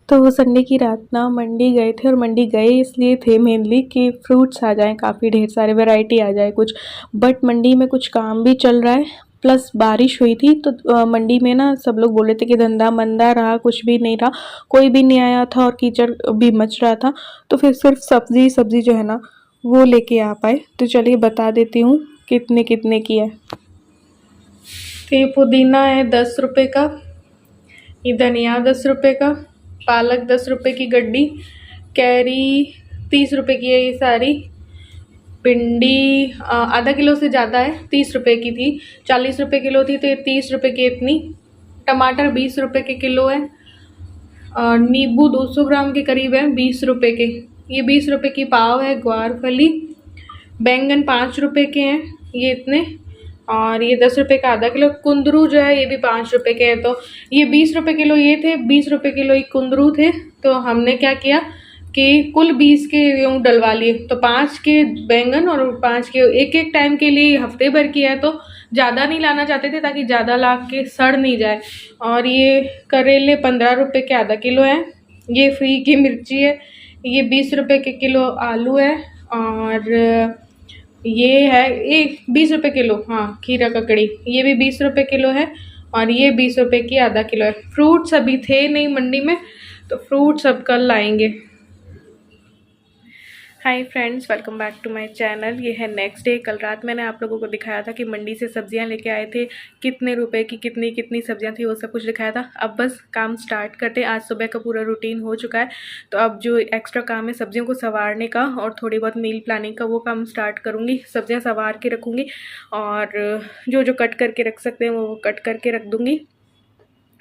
तो संडे की रात ना मंडी गए थे, और मंडी गए इसलिए थे मेनली कि फ्रूट्स आ जाएँ, काफ़ी ढेर सारे वैरायटी आ जाए कुछ। बट मंडी में कुछ काम भी चल रहा है, प्लस बारिश हुई थी, तो मंडी में ना सब लोग बोल रहे थे कि धंधा मंदा रहा, कुछ भी नहीं रहा, कोई भी नहीं आया था और कीचड़ भी मच रहा था। तो फिर सिर्फ सब्जी जो है ना वो लेके आ पाए। तो चलिए बता देती हूँ कितने कितने की है। तो ये पुदीना है 10 रुपये का, ये धनिया 10 रुपये का, पालक 10 रुपये की गड्डी, कैरी 30 रुपये की है ये सारी, भिंडी आधा किलो से ज़्यादा है, 30 रुपये की थी, 40 रुपये किलो थी तो ये 30 रुपये की इतनी। टमाटर 20 रुपये के किलो है, नींबू 200 ग्राम के करीब है 20 रुपये के, ये 20 रुपये की पाव है ग्वारफली। बैंगन 5 रुपये के हैं ये इतने, और ये 10 रुपये का आधा किलो। कुंदरू जो है ये भी 5 रुपये के हैं, तो ये 20 रुपये किलो ये थे, 20 रुपये किलो ये कुंदरू थे। तो हमने क्या किया कि कुल 20 के यूँ डलवा लिए, तो 5 के बैंगन और 5 के एक टाइम के लिए हफ्ते भर की है, तो ज़्यादा नहीं लाना चाहते थे ताकि ज़्यादा ला के सड़ नहीं जाए। और ये करेले 15 रुपये के आधा किलो है, ये फ्री की मिर्ची है, ये 20 रुपये के किलो आलू है, और ये है 20 रुपये किलो, हाँ खीरा ककड़ी ये भी 20 रुपये किलो है, और ये 20 रुपये की आधा किलो है। फ्रूट्स अभी थे नहीं मंडी में, तो फ्रूट्स अब कल लाएंगे। Hi friends, welcome back to my channel. ये है नेक्स्ट डे। कल रात मैंने आप लोगों को दिखाया था कि मंडी से सब्जियां लेके आए थे, कितने रुपए की कितनी कितनी सब्जियां थी वो सब कुछ दिखाया था। अब बस काम स्टार्ट करते। आज सुबह का पूरा रूटीन हो चुका है, तो अब जो एक्स्ट्रा काम है सब्जियों को संवारने का और थोड़ी बहुत मील प्लानिंग का, वो काम स्टार्ट करूँगी। सब्जियाँ संवार के रखूँगी, और जो जो कट करके रख सकते हैं वो कट करके रख दूँगी।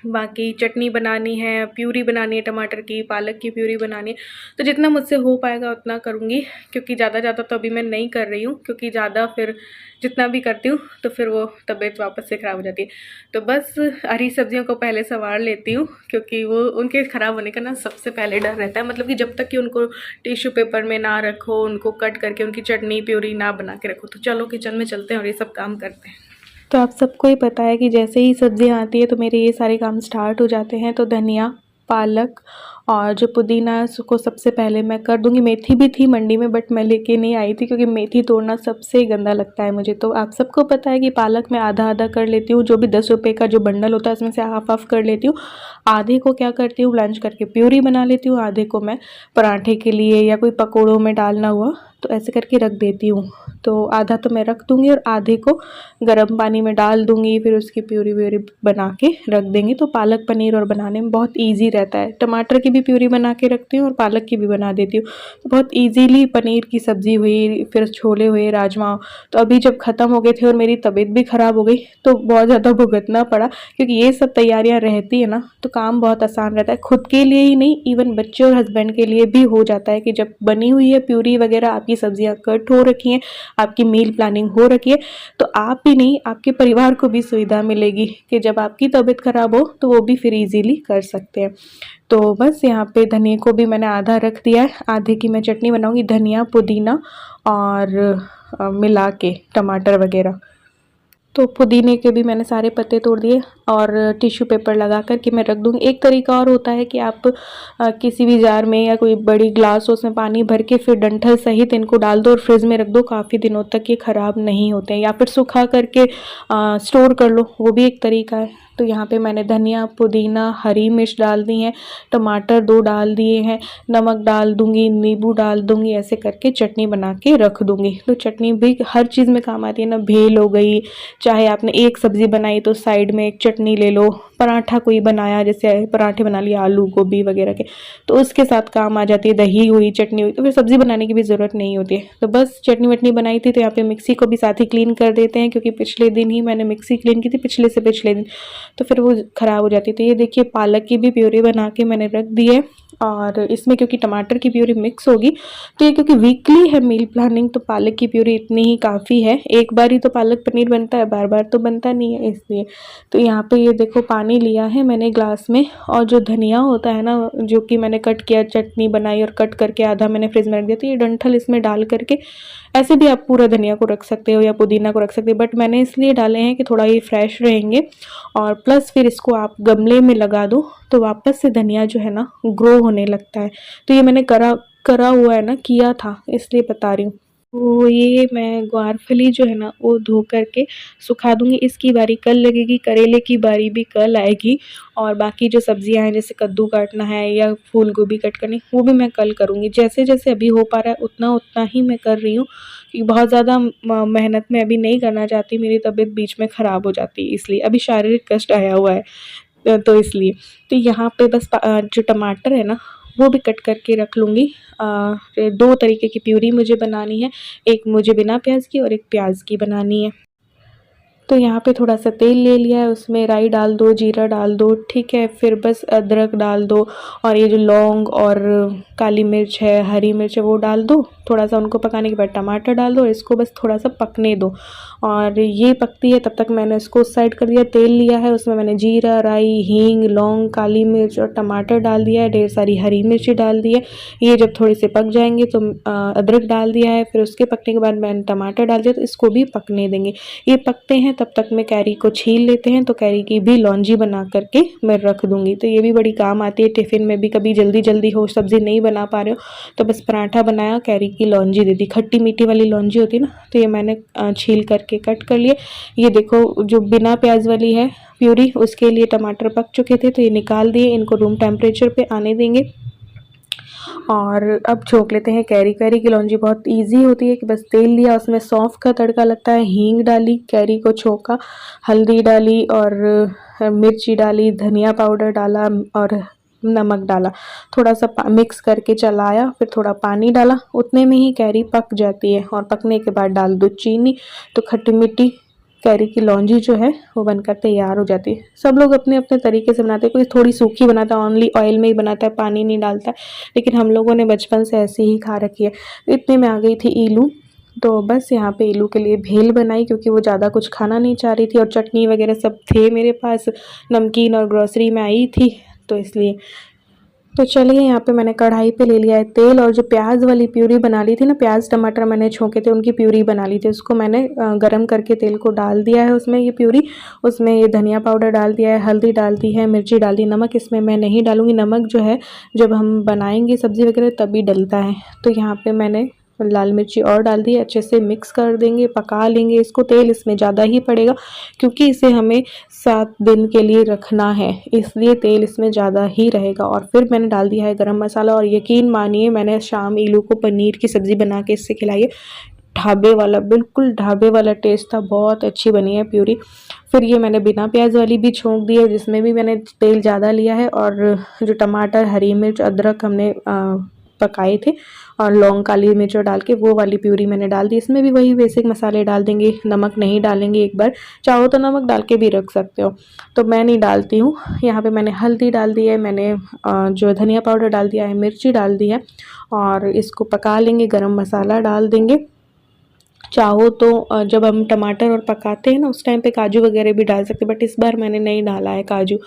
बाकी चटनी बनानी है, प्यूरी बनानी है, टमाटर की पालक की प्यूरी बनानी है, तो जितना मुझसे हो पाएगा उतना करूँगी, क्योंकि ज़्यादा तो अभी मैं नहीं कर रही हूँ, क्योंकि ज़्यादा फिर जितना भी करती हूँ तो फिर वो तबीयत वापस से ख़राब हो जाती है। तो बस हरी सब्जियों को पहले संवार लेती हूँ, क्योंकि वो उनके ख़राब होने का ना सबसे पहले डर रहता है। मतलब कि जब तक कि उनको टिश्यू पेपर में ना रखो, उनको कट करके उनकी चटनी प्यूरी ना बना के रखो। तो चलो किचन में चलते हैं और ये सब काम करते हैं। तो आप सबको ही पता है कि जैसे ही सब्जियां आती है तो मेरे ये सारे काम स्टार्ट हो जाते हैं। तो धनिया, पालक और जो पुदीना है उसको सबसे पहले मैं कर दूंगी। मेथी भी थी मंडी में, बट मैं लेके नहीं आई थी, क्योंकि मेथी तोड़ना सबसे गंदा लगता है मुझे। तो आप सबको पता है कि पालक मैं आधा आधा कर लेती हूँ, जो भी 10 रुपये का जो बंडल होता है उसमें से हाफ हाफ कर लेती हूँ। आधे को क्या करती हूँ, ब्लांच करके प्यूरी बना लेती हूँ, आधे को मैं पराठे के लिए या कोई पकौड़ों में डालना हुआ तो ऐसे करके रख देती हूँ। तो आधा तो मैं रख दूँगी और आधे को गर्म पानी में डाल दूँगी, फिर उसकी प्यूरी व्यूरी बना के रख देंगे। तो पालक पनीर और बनाने में बहुत ईजी रहता है। टमाटर की भी प्यूरी बना के रखती हूँ और पालक की भी बना देती हूँ, तो बहुत ईजीली पनीर की सब्ज़ी हुई, फिर छोले हुए, राजमा। तो अभी जब ख़त्म हो गए थे और मेरी तबीयत भी ख़राब हो गई तो बहुत ज़्यादा भुगतना पड़ा, क्योंकि ये सब तैयारियाँ रहती है ना तो काम बहुत आसान रहता है। खुद के लिए ही नहीं, इवन बच्चे और हस्बैंड के लिए भी हो जाता है कि जब बनी हुई है प्यूरी वगैरह, आपकी सब्जियां कट हो रखी हैं, आपकी मील प्लानिंग हो रखी है, तो आप ही नहीं आपके परिवार को भी सुविधा मिलेगी कि जब आपकी तबीयत खराब हो तो वो भी फिर इजीली कर सकते हैं। तो बस यहाँ पे धनिया को भी मैंने आधा रख दिया है, आधे की मैं चटनी बनाऊंगी, धनिया पुदीना और मिला के टमाटर वगैरह। तो पुदीने के भी मैंने सारे पत्ते तोड़ दिए और टिश्यू पेपर लगा कर के मैं रख दूँगी। एक तरीका और होता है कि आप किसी भी जार में या कोई बड़ी ग्लास हो उसमें पानी भर के फिर डंठल सहित इनको डाल दो और फ्रिज में रख दो, काफ़ी दिनों तक ये ख़राब नहीं होते हैं। या फिर सुखा करके स्टोर कर लो, वो भी एक तरीका है। तो यहाँ पे मैंने धनिया, पुदीना, हरी मिर्च डाल दी हैं, टमाटर 2 डाल दिए हैं, नमक डाल दूँगी, नींबू डाल दूँगी, ऐसे करके चटनी बना के रख दूँगी। तो चटनी भी हर चीज़ में काम आती है ना, भेल हो गई, चाहे आपने एक सब्ज़ी बनाई तो साइड में एक चटनी ले लो, पराठा कोई बनाया, जैसे पराठे बना लिए आलू गोभी वगैरह के, तो उसके साथ काम आ जाती है। दही हुई, चटनी हुई, तो फिर सब्ज़ी बनाने की भी ज़रूरत नहीं होती है। तो बस चटनी वटनी बनाई थी, तो यहाँ पे मिक्सी को भी साथ ही क्लीन कर देते हैं, क्योंकि पिछले दिन ही मैंने मिक्सी क्लीन की थी, पिछले से पिछले दिन, तो फिर वो ख़राब हो जाती। तो ये देखिए पालक की भी प्यूरी बना के मैंने रख दी है, और इसमें क्योंकि टमाटर की प्यूरी मिक्स होगी, तो ये क्योंकि वीकली है मील प्लानिंग, तो पालक की प्यूरी इतनी ही काफ़ी है। एक बार ही तो पालक पनीर बनता है, बार बार तो बनता नहीं है, इसलिए। तो यहाँ पे ये देखो पानी लिया है मैंने ग्लास में, और जो धनिया होता है ना, जो कि मैंने कट किया, चटनी बनाई और कट करके आधा मैंने फ्रिज में रख दिया, तो ये डंठल इसमें डाल करके, ऐसे भी आप पूरा धनिया को रख सकते हो या पुदीना को रख सकते हो, बट मैंने इसलिए डाले हैं कि थोड़ा ये फ्रेश रहेंगे और प्लस फिर इसको आप गमले में लगा दो तो वापस से धनिया जो है ना ग्रो होने लगता है। तो ये मैंने करा करा हुआ है ना, किया था, इसलिए बता रही हूँ। तो ये मैं ग्वारफली जो है ना वो धो करके सुखा दूंगी। इसकी बारी कल लगेगी, करेले की बारी भी कल आएगी, और बाकी जो सब्जियां हैं जैसे कद्दू काटना है या फूल गोभी कट करनी वो भी मैं कल करूंगी। जैसे जैसे अभी हो पा रहा है उतना उतना ही मैं कर रही हूँ, कि बहुत ज़्यादा मेहनत में अभी नहीं करना चाहती, मेरी तबीयत बीच में ख़राब हो जाती है, इसलिए अभी शारीरिक कष्ट आया हुआ है। तो इसलिए तो यहाँ पे बस जो टमाटर है ना वो भी कट करके रख लूँगी। दो तरीके की प्यूरी मुझे बनानी है, एक मुझे बिना प्याज की और एक प्याज की बनानी है। तो यहाँ पे थोड़ा सा तेल ले लिया है, उसमें राई डाल दो, जीरा डाल दो, ठीक है, फिर बस अदरक डाल दो, और ये जो लौंग और काली मिर्च है, हरी मिर्च है, वो डाल दो। थोड़ा सा उनको पकाने के बाद टमाटर डाल दो और इसको बस थोड़ा सा पकने दो। और ये पकती है तब तक मैंने इसको उस साइड कर दिया। तेल लिया है, उसमें मैंने जीरा, राई, हींग, लौंग, काली मिर्च और टमाटर डाल दिया है, ढेर सारी हरी मिर्ची डाल दी है। ये जब थोड़े से पक जाएंगे तो अदरक डाल दिया है, फिर उसके पकने के बाद मैंने टमाटर डाल दिया, तो इसको भी पकने देंगे। ये पकते हैं तब तक में कैरी को छील लेते हैं। तो कैरी की भी लौंजी बना करके मैं रख दूंगी, तो ये भी बड़ी काम आती है टिफ़िन में भी। कभी जल्दी जल्दी हो, सब्ज़ी नहीं बना पा रहे हो तो बस पराठा बनाया, कैरी की लौंजी दे दी, खट्टी मीठी वाली लौंजी होती है ना, तो ये मैंने छील करके कट कर लिए। ये देखो जो बिना प्याज वाली है प्यूरी, उसके लिए टमाटर पक चुके थे तो ये निकाल दिए, इनको रूम टेम्परेचर पे आने देंगे। और अब छोंक लेते हैं कैरी। कैरी की लौंजी बहुत इजी होती है कि बस तेल लिया, उसमें सौंफ का तड़का लगता है, हींग डाली, कैरी को छोंका, हल्दी डाली और मिर्ची डाली, धनिया पाउडर डाला और नमक डाला, थोड़ा सा मिक्स करके चलाया, फिर थोड़ा पानी डाला, उतने में ही कैरी पक जाती है। और पकने के बाद डाल दो चीनी, तो खट्टी मीठी कैरी की लौंजी जो है वो बनकर तैयार हो जाती है। सब लोग अपने अपने तरीके से बनाते हैं, कोई थोड़ी सूखी बनाता है, ओनली ऑयल में ही बनाता है, पानी नहीं डालता है, लेकिन हम लोगों ने बचपन से ऐसे ही खा रखी है। इतने में आ गई थी इलू, तो बस यहाँ पे इलू के लिए भेल बनाई, क्योंकि वो ज़्यादा कुछ खाना नहीं चाह रही थी, और चटनी वगैरह सब थे मेरे पास, नमकीन और ग्रॉसरी में आई थी, तो इसलिए। तो चलिए यहाँ पे मैंने कढ़ाई पे ले लिया है तेल, और जो प्याज वाली प्यूरी बना ली थी ना, प्याज टमाटर मैंने छोंके थे उनकी प्यूरी बना ली थी, उसको मैंने गरम करके तेल को डाल दिया है उसमें ये प्यूरी। उसमें ये धनिया पाउडर डाल दिया है, हल्दी डाल दी है, मिर्ची डाल दी, नमक इसमें मैं नहीं डालूँगी, नमक जो है जब हम बनाएंगे सब्ज़ी वगैरह तभी डलता है। तो यहाँ पर मैंने लाल मिर्ची और डाल दी, अच्छे से मिक्स कर देंगे, पका लेंगे इसको। तेल इसमें ज़्यादा ही पड़ेगा क्योंकि इसे हमें 7 दिन के लिए रखना है, इसलिए तेल इसमें ज़्यादा ही रहेगा। और फिर मैंने डाल दिया है गरम मसाला, और यकीन मानिए मैंने शाम इलू को पनीर की सब्ज़ी बना के इससे खिलाई है, ढाबे वाला, बिल्कुल ढाबे वाला टेस्ट था, बहुत अच्छी बनी है प्यूरी। फिर ये मैंने बिना प्याज वाली भी छोंक दी है, जिसमें भी मैंने तेल ज़्यादा लिया है, और जो टमाटर, हरी मिर्च, अदरक हमने पकाए थे, और लौंग, काली मिर्च डाल के वो वाली प्यूरी मैंने डाल दी। इसमें भी वही बेसिक मसाले डाल देंगे, नमक नहीं डालेंगे, एक बार चाहो तो नमक डाल के भी रख सकते हो, तो मैं नहीं डालती हूँ। यहाँ पे मैंने हल्दी डाल दी है, मैंने जो धनिया पाउडर डाल दिया है, मिर्ची डाल दी है, और इसको पका लेंगे, गरम मसाला डाल देंगे। चाहो तो जब हम टमाटर और पकाते हैं ना उस टाइम पे काजू वगैरह भी डाल सकते, बट इस बार मैंने नहीं डाला है काजू।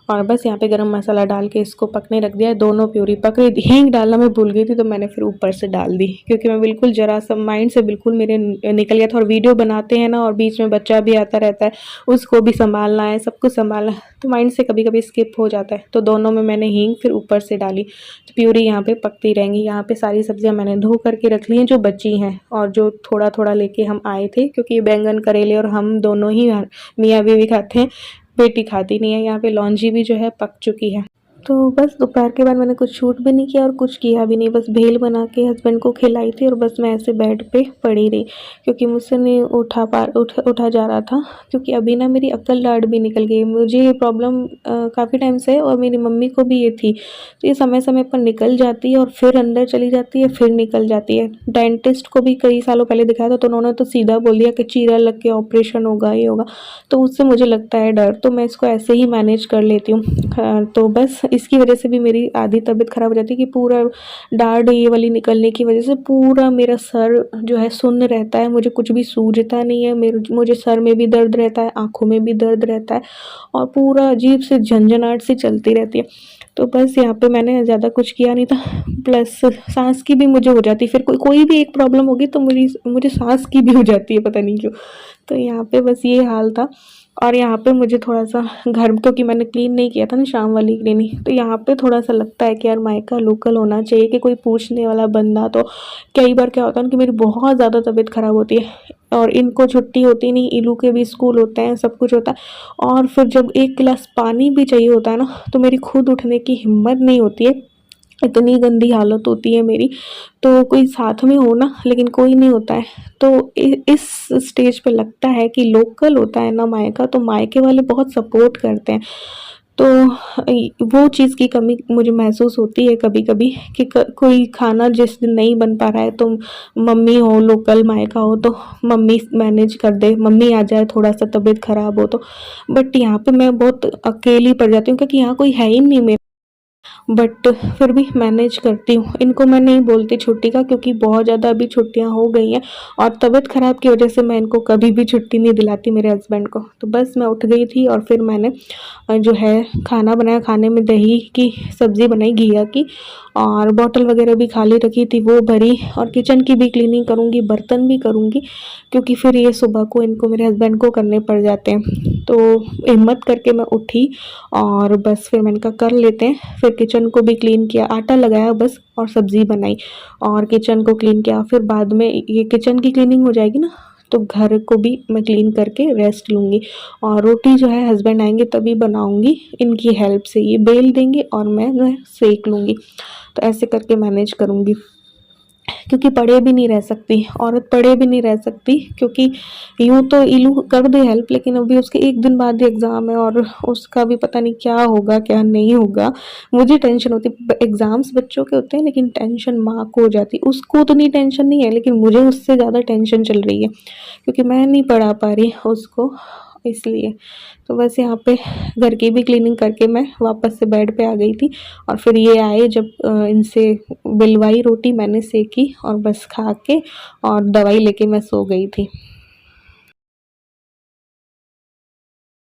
और बस यहाँ पे गरम मसाला डाल के इसको पकने रख दिया है। दोनों प्यूरी पक रही थी, हींग डालना मैं भूल गई थी तो मैंने फिर ऊपर से डाल दी, क्योंकि मैं बिल्कुल जरा सा माइंड से बिल्कुल मेरे निकल गया था। और वीडियो बनाते हैं ना, और बीच में बच्चा भी आता रहता है, उसको भी संभालना है, सब कुछ संभालना है, तो माइंड से कभी कभी स्किप हो जाता है। तो दोनों में मैंने हींग फिर ऊपर से डाली, तो प्यूरी यहाँ पे पकती रहेंगी। यहाँ पे सारी सब्जियाँ मैंने धो करके रख ली हैं जो बची हैं, और जो थोड़ा थोड़ा लेके हम आए थे, क्योंकि बैंगन, करेले और हम दोनों ही मियाँ बीवी खाते हैं, बेटी खाती नहीं है। यहाँ पे लौंजी भी जो है पक चुकी है। तो बस दोपहर के बाद मैंने कुछ शूट भी नहीं किया और कुछ किया भी नहीं, बस भेल बना के हस्बैंड को खिलाई थी, और बस मैं ऐसे बेड पे पड़ी रही, क्योंकि मुझसे नहीं उठा जा रहा था। क्योंकि अभी ना मेरी अक्ल डाँट भी निकल गई, मुझे ये प्रॉब्लम काफ़ी टाइम से है, और मेरी मम्मी को भी ये थी। तो ये समय समय पर निकल जाती है और फिर अंदर चली जाती है, फिर निकल जाती है। डेंटिस्ट को भी कई सालों पहले दिखाया था, तो उन्होंने तो सीधा बोल दिया कि चीरा लग के ऑपरेशन होगा, ये होगा। तो उससे मुझे लगता है डर, तो मैं इसको ऐसे ही मैनेज कर लेती हूँ। तो बस इसकी वजह से भी मेरी आधी तबीयत ख़राब हो जाती है, कि पूरा दाढ़ ये वाली निकलने की वजह से पूरा मेरा सर जो है सुन्न रहता है, मुझे कुछ भी सूझता नहीं है, मुझे सर में भी दर्द रहता है, आँखों में भी दर्द रहता है, और पूरा अजीब से झंझनाहट सी चलती रहती है। तो बस यहाँ पे मैंने ज़्यादा कुछ किया नहीं था। प्लस सांस की भी मुझे हो जाती है, फिर कोई भी एक प्रॉब्लम होगी तो मुझे सांस की भी हो जाती है, पता नहीं क्यों। तो यहाँ पे बस ये हाल था। और यहाँ पे मुझे थोड़ा-सा घर, क्योंकि मैंने क्लीन नहीं किया था ना शाम वाली क्लीनिंग, तो यहाँ पे थोड़ा-सा लगता है कि यार मायका लोकल होना चाहिए, कि कोई पूछने वाला बंदा। तो कई बार क्या होता है ना कि मेरी बहुत ज़्यादा तबीयत ख़राब होती है और इनको छुट्टी होती नहीं, इलू के भी स्कूल होते हैं, सब कुछ होता है, और फिर जब एक गिलास पानी भी चाहिए होता है ना, तो मेरी खुद उठने की हिम्मत नहीं होती है, इतनी गंदी हालत होती है मेरी। तो कोई साथ में हो ना, लेकिन कोई नहीं होता है, तो इस स्टेज पे लगता है कि लोकल होता है ना मायका, तो मायके वाले बहुत सपोर्ट करते हैं। तो वो चीज़ की कमी मुझे महसूस होती है कभी-कभी, कि कोई खाना जिस दिन नहीं बन पा रहा है, तो मम्मी हो लोकल, मायका हो तो मम्मी मैनेज कर दे, मम्मी आ जाए थोड़ा-सा तबीयत ख़राब हो तो। बट यहाँ पे मैं बहुत अकेली पड़ जाती हूँ, क्योंकि यहाँ कोई है ही नहीं मेरे, बट फिर भी मैनेज करती हूँ। इनको मैं नहीं बोलती छुट्टी का, क्योंकि बहुत ज़्यादा अभी छुट्टियाँ हो गई हैं, और तबीयत ख़राब की वजह से मैं इनको कभी भी छुट्टी नहीं दिलाती मेरे हस्बैंड को। तो बस मैं उठ गई थी और फिर मैंने जो है खाना बनाया, खाने में दही की सब्ज़ी बनाई घिया की, और बॉटल वगैरह भी खाली रखी थी वो भरी, और किचन की भी क्लीनिंग करूँगी, बर्तन भी करूँगी, क्योंकि फिर ये सुबह को इनको मेरे हस्बैंड को करने पड़ जाते हैं। तो हिम्मत करके मैं उठी और बस फिर मैंने कहा कर लेते हैं। फिर किचन को भी क्लीन किया, आटा लगाया बस, और सब्ज़ी बनाई और किचन को क्लीन किया। फिर बाद में ये किचन की क्लीनिंग हो जाएगी ना, तो घर को भी मैं क्लीन करके रेस्ट लूँगी, और रोटी जो है हस्बैंड आएंगे तभी बनाऊँगी, इनकी हेल्प से ये बेल देंगे और मैं जो है सेक लूँगी। तो ऐसे करके मैनेज करूँगी, क्योंकि पड़े भी नहीं रह सकती, औरत पड़े भी नहीं रह सकती, क्योंकि यूँ तो इलू कर दे हेल्प, लेकिन अभी उसके एक दिन बाद ही एग्ज़ाम है, और उसका भी पता नहीं क्या होगा क्या नहीं होगा। मुझे टेंशन होती, एग्ज़ाम्स बच्चों के होते हैं, लेकिन टेंशन माँ को हो जाती। उसको उतनी टेंशन नहीं है, लेकिन मुझे उससे ज़्यादा टेंशन चल रही है, क्योंकि मैं नहीं पढ़ा पा रही उसको, इसलिए। तो बस यहाँ पे घर की भी क्लीनिंग करके मैं वापस से बेड पे आ गई थी, और फिर ये आए जब इनसे बिलवाई रोटी मैंने सेकी, और बस खा के और दवाई लेके मैं सो गई थी।